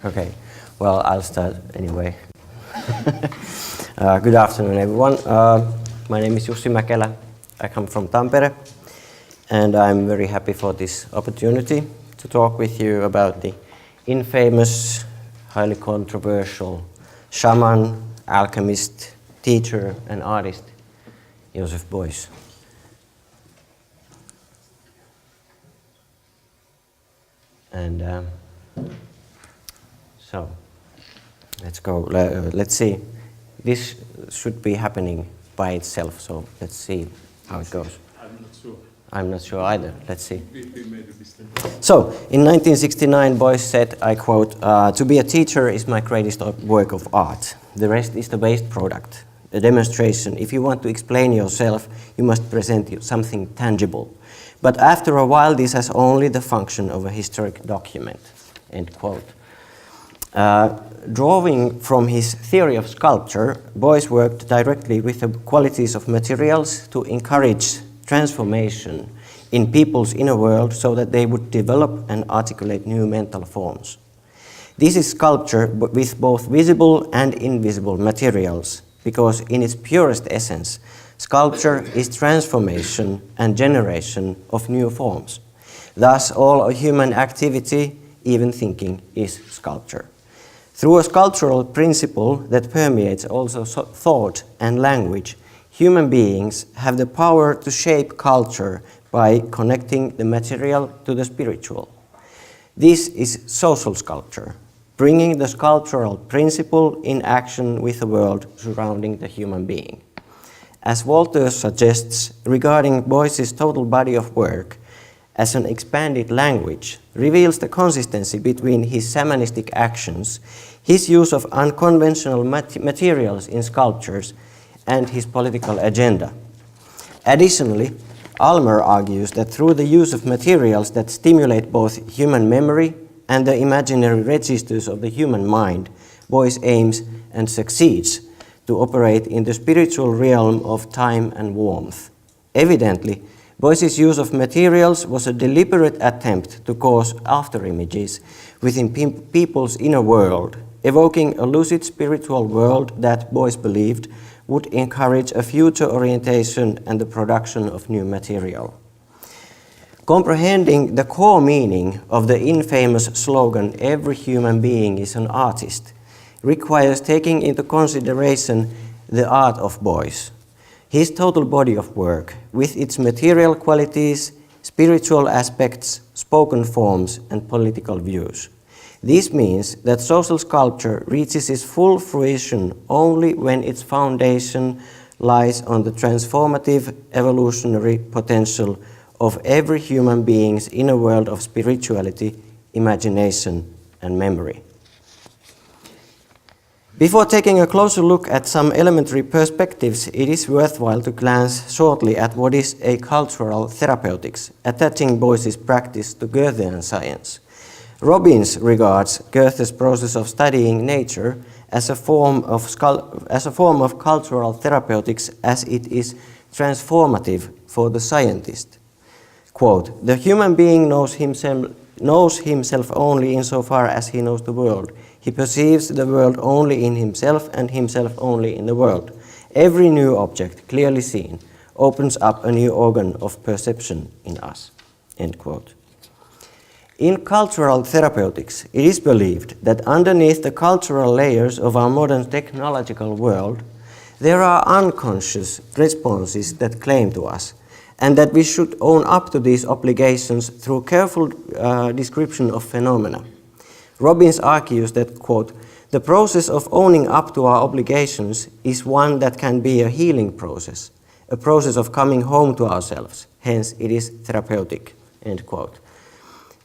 Okay, well, I'll start anyway. Good afternoon, everyone. My name is Jussi Mäkelä. I come from Tampere, and I'm very happy for this opportunity to talk with you about the infamous, highly controversial shaman, alchemist, teacher, and artist, Joseph Beuys. And so, let's go. Let's see. This should be happening by itself, so let's see how it goes. I'm not sure. I'm not sure either. Let's see. We made a mistake. So, in 1969, Beuys said, I quote, "To be a teacher is my greatest work of art. The rest is the waste product, a demonstration. If you want to explain yourself, you must present something tangible. But after a while, this has only the function of a historic document." End quote. Drawing from his theory of sculpture, Beuys worked directly with the qualities of materials to encourage transformation in people's inner world so that they would develop and articulate new mental forms. This is sculpture with both visible and invisible materials, because in its purest essence, sculpture is transformation and generation of new forms. Thus, all human activity, even thinking, is sculpture. Through a sculptural principle that permeates also thought and language, human beings have the power to shape culture by connecting the material to the spiritual. This is social sculpture, bringing the sculptural principle in action with the world surrounding the human being. As Walter suggests regarding Beuys's total body of work, as an expanded language, reveals the consistency between his shamanistic actions, his use of unconventional materials in sculptures, and his political agenda. Additionally, Almer argues that through the use of materials that stimulate both human memory and the imaginary registers of the human mind, Beuys aims and succeeds to operate in the spiritual realm of time and warmth. Evidently, Beuys's use of materials was a deliberate attempt to cause afterimages within people's inner world, evoking a lucid spiritual world that Beuys believed would encourage a future orientation and the production of new material. Comprehending the core meaning of the infamous slogan, "Every human being is an artist," requires taking into consideration the art of Beuys. His total body of work, with its material qualities, spiritual aspects, spoken forms, and political views. This means that social sculpture reaches its full fruition only when its foundation lies on the transformative evolutionary potential of every human being's inner world of spirituality, imagination, and memory. Before taking a closer look at some elementary perspectives, it is worthwhile to glance shortly at what is a cultural therapeutics, attaching Beuys's practice to Goethean science. Robbins regards Goethe's process of studying nature as a form of cultural therapeutics, as it is transformative for the scientist. Quote, "The human being knows himself only insofar as he knows the world. He perceives the world only in himself and himself only in the world. Every new object, clearly seen, opens up a new organ of perception in us." End quote. In cultural therapeutics, it is believed that underneath the cultural layers of our modern technological world, there are unconscious responses that claim to us, and that we should own up to these obligations through careful description of phenomena. Robbins argues that, quote, "The process of owning up to our obligations is one that can be a healing process, a process of coming home to ourselves, hence it is therapeutic," end quote.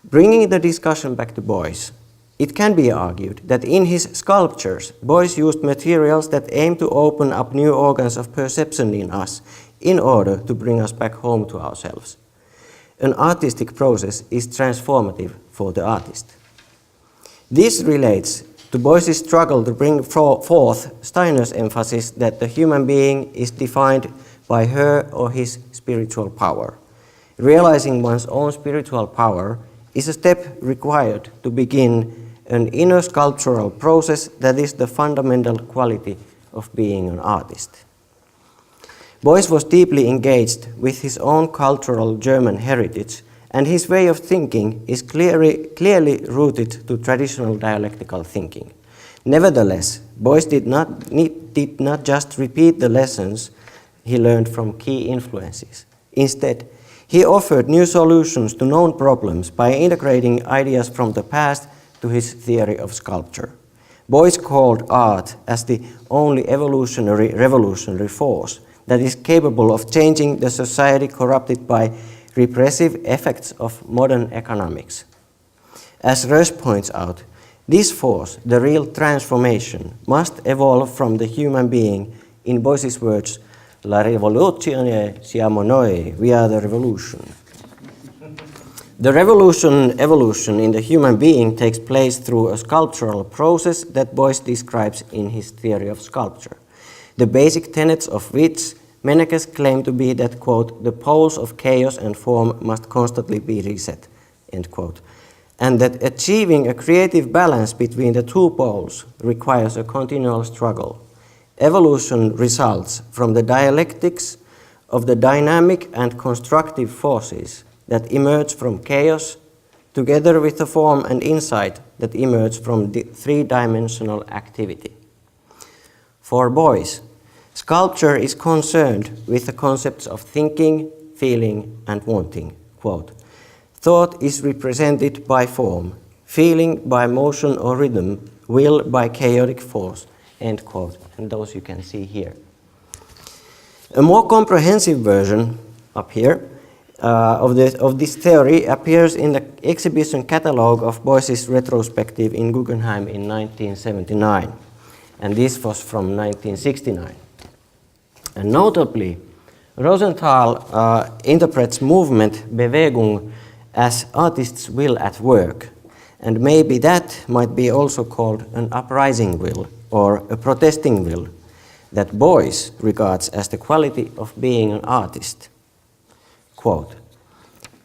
Bringing the discussion back to Beuys, it can be argued that in his sculptures, Beuys used materials that aim to open up new organs of perception in us in order to bring us back home to ourselves. An artistic process is transformative for the artist. This relates to Beuys's struggle to bring forth Steiner's emphasis that the human being is defined by her or his spiritual power. Realizing one's own spiritual power is a step required to begin an inner sculptural process that is the fundamental quality of being an artist. Beuys was deeply engaged with his own cultural German heritage, and his way of thinking is clearly rooted to traditional dialectical thinking. Nevertheless, Beuys did not just repeat the lessons he learned from key influences. Instead, he offered new solutions to known problems by integrating ideas from the past to his theory of sculpture. Beuys called art as the only revolutionary force that is capable of changing the society corrupted by repressive effects of modern economics. As Rösch points out, this force, the real transformation, must evolve from the human being. In Beuys's words, La rivoluzione siamo noi, we are the revolution. The evolution in the human being takes place through a sculptural process that Beuys describes in his theory of sculpture, the basic tenets of which Mäkelä claimed to be that, quote, the poles of chaos and form must constantly be reset, end quote, and that achieving a creative balance between the two poles requires a continual struggle. Evolution results from the dialectics of the dynamic and constructive forces that emerge from chaos, together with the form and insight that emerge from the three-dimensional activity. For Beuys, sculpture is concerned with the concepts of thinking, feeling, and wanting. Quote, thought is represented by form, feeling by motion or rhythm, will by chaotic force, end quote. And those you can see here. A more comprehensive version up here of this theory appears in the exhibition catalogue of Beuys's retrospective in Guggenheim in 1979. And this was from 1969. And notably, Rosenthal interprets movement, Bewegung, as artist's will at work. And maybe that might be also called an uprising will or a protesting will that Beuys regards as the quality of being an artist. Quote,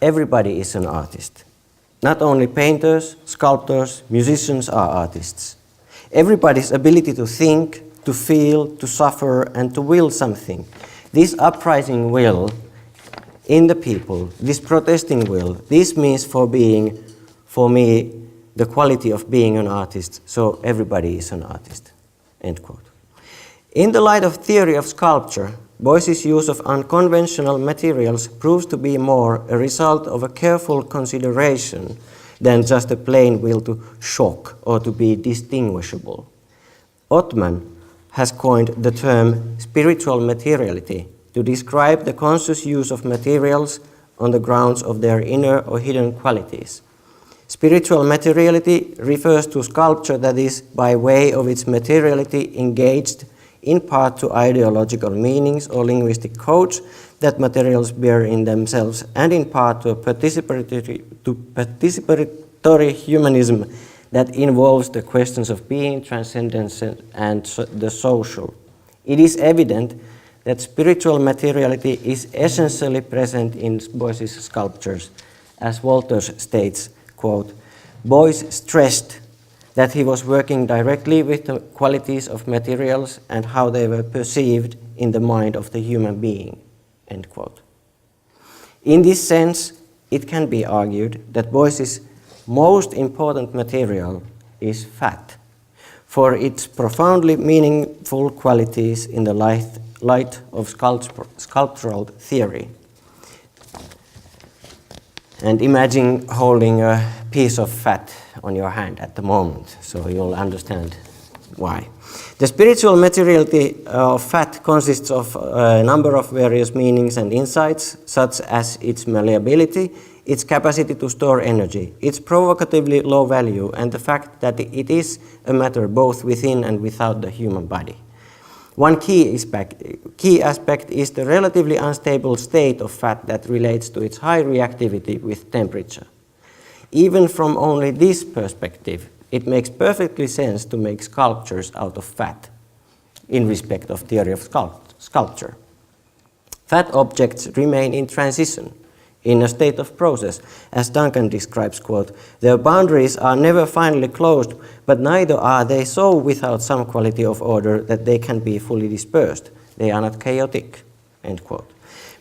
everybody is an artist. Not only painters, sculptors, musicians are artists. Everybody's ability to think, to feel, to suffer, and to will something. This uprising will in the people, this protesting will, this means for me, the quality of being an artist, so everybody is an artist, end quote. In the light of theory of sculpture, Beuys's use of unconventional materials proves to be more a result of a careful consideration than just a plain will to shock or to be distinguishable. Ottman has coined the term spiritual materiality to describe the conscious use of materials on the grounds of their inner or hidden qualities. Spiritual materiality refers to sculpture that is, by way of its materiality, engaged in part to ideological meanings or linguistic codes that materials bear in themselves, and in part to a participatory humanism that involves the questions of being, transcendence, and the social. It is evident that spiritual materiality is essentially present in Beuys's sculptures. As Walters states, quote, Beuys stressed that he was working directly with the qualities of materials and how they were perceived in the mind of the human being, end quote. In this sense, it can be argued that Beuys's most important material is fat, for its profoundly meaningful qualities in the light of sculptural theory. And imagine holding a piece of fat on your hand at the moment, so you'll understand why. The spiritual materiality of fat consists of a number of various meanings and insights, such as its malleability, its capacity to store energy, its provocatively low value, and the fact that it is a matter both within and without the human body. One key aspect is the relatively unstable state of fat that relates to its high reactivity with temperature. Even from only this perspective, it makes perfectly sense to make sculptures out of fat in respect of theory of sculpture. Fat objects remain in transition, in a state of process, as Duncan describes, quote, "Their boundaries are never finally closed, but neither are they so without some quality of order that they can be fully dispersed. They are not chaotic," end quote.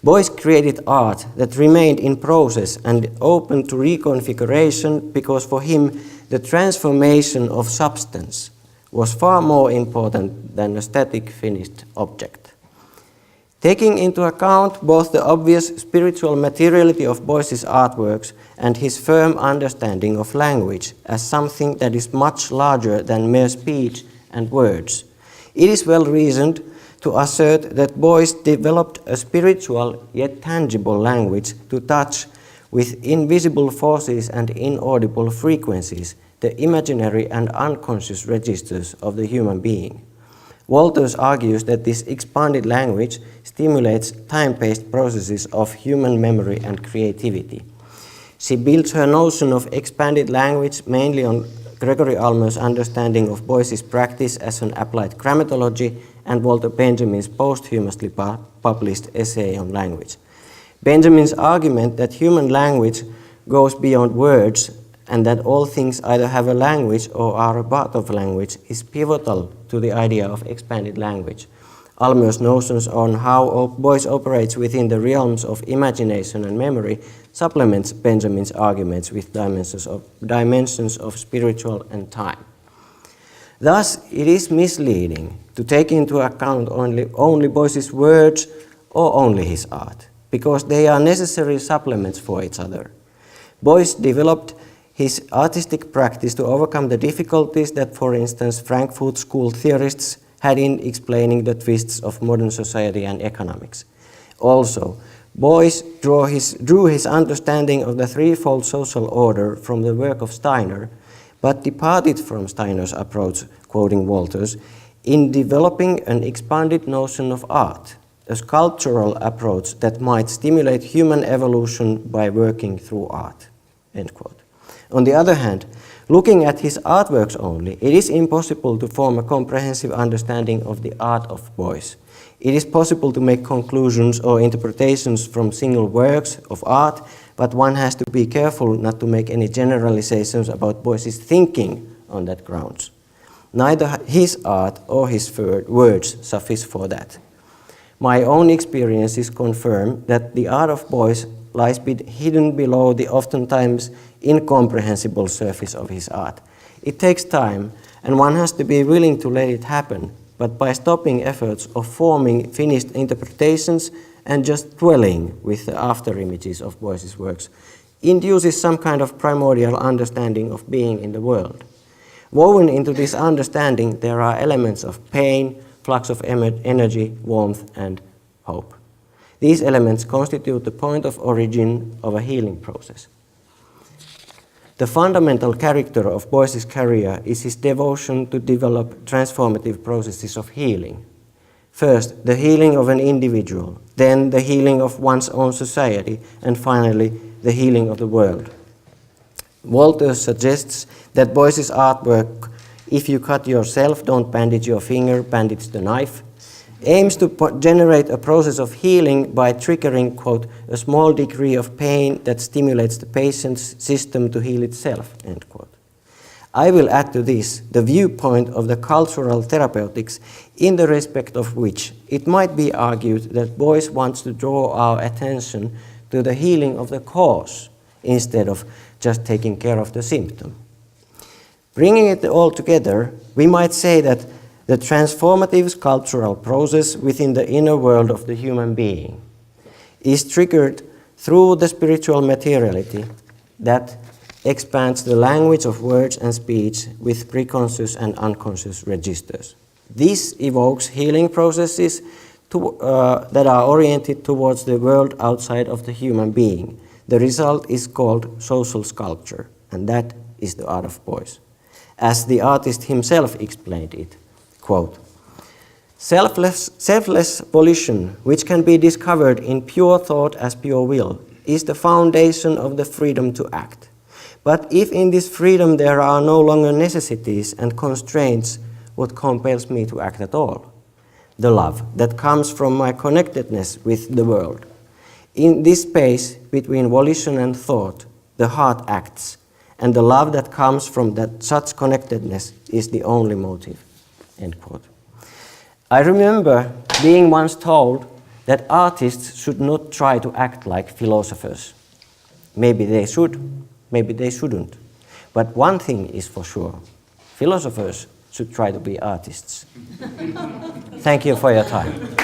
Beuys created art that remained in process and open to reconfiguration because for him the transformation of substance was far more important than a static finished object. Taking into account both the obvious spiritual materiality of Beuys's artworks and his firm understanding of language as something that is much larger than mere speech and words, it is well reasoned to assert that Beuys developed a spiritual yet tangible language to touch with invisible forces and inaudible frequencies the imaginary and unconscious registers of the human being. Walters argues that this expanded language stimulates time-paced processes of human memory and creativity. She builds her notion of expanded language mainly on Gregory Almer's understanding of Beuys's practice as an applied grammatology and Walter Benjamin's posthumously published essay on language. Benjamin's argument that human language goes beyond words and that all things either have a language or are a part of language is pivotal to the idea of expanded language. Almer's notions on how Beuys operates within the realms of imagination and memory supplements Benjamin's arguments with dimensions of spiritual and time. Thus, it is misleading to take into account only Beuys's words or only his art, because they are necessary supplements for each other. Beuys developed his artistic practice to overcome the difficulties that, for instance, Frankfurt School theorists had in explaining the twists of modern society and economics. Also, Beuys drew his understanding of the threefold social order from the work of Steiner, but departed from Steiner's approach, quoting Walters, in developing an expanded notion of art, a sculptural approach that might stimulate human evolution by working through art, end quote. On the other hand, looking at his artworks only, it is impossible to form a comprehensive understanding of the art of Beuys. It is possible to make conclusions or interpretations from single works of art, but one has to be careful not to make any generalizations about Beuys's thinking on that grounds. Neither his art or his words suffice for that. My own experiences confirm that the art of Beuys lies hidden below the oftentimes incomprehensible surface of his art. It takes time, and one has to be willing to let it happen, but by stopping efforts of forming finished interpretations and just dwelling with the after-images of Beuys's works, induces some kind of primordial understanding of being in the world. Woven into this understanding, there are elements of pain, flux of energy, warmth, and hope. These elements constitute the point of origin of a healing process. The fundamental character of Beuys's career is his devotion to develop transformative processes of healing. First, the healing of an individual, then the healing of one's own society, and finally, the healing of the world. Walters suggests that Beuys's artwork, If You Cut Yourself, Don't Bandage Your Finger, Bandage the Knife, aims to generate a process of healing by triggering, quote, a small degree of pain that stimulates the patient's system to heal itself, end quote. I will add to this the viewpoint of the cultural therapeutics, in the respect of which it might be argued that Beuys wants to draw our attention to the healing of the cause instead of just taking care of the symptom. Bringing it all together, we might say that the transformative sculptural process within the inner world of the human being is triggered through the spiritual materiality that expands the language of words and speech with preconscious and unconscious registers. This evokes healing processes that are oriented towards the world outside of the human being. The result is called social sculpture, and that is the art of Beuys. As the artist himself explained it, quote, selfless volition, which can be discovered in pure thought as pure will, is the foundation of the freedom to act. But if in this freedom there are no longer necessities and constraints, what compels me to act at all? The love that comes from my connectedness with the world. In this space between volition and thought, the heart acts, and the love that comes from that such connectedness is the only motive." End quote. I remember being once told that artists should not try to act like philosophers. Maybe they should, maybe they shouldn't. But one thing is for sure, philosophers should try to be artists. Thank you for your time.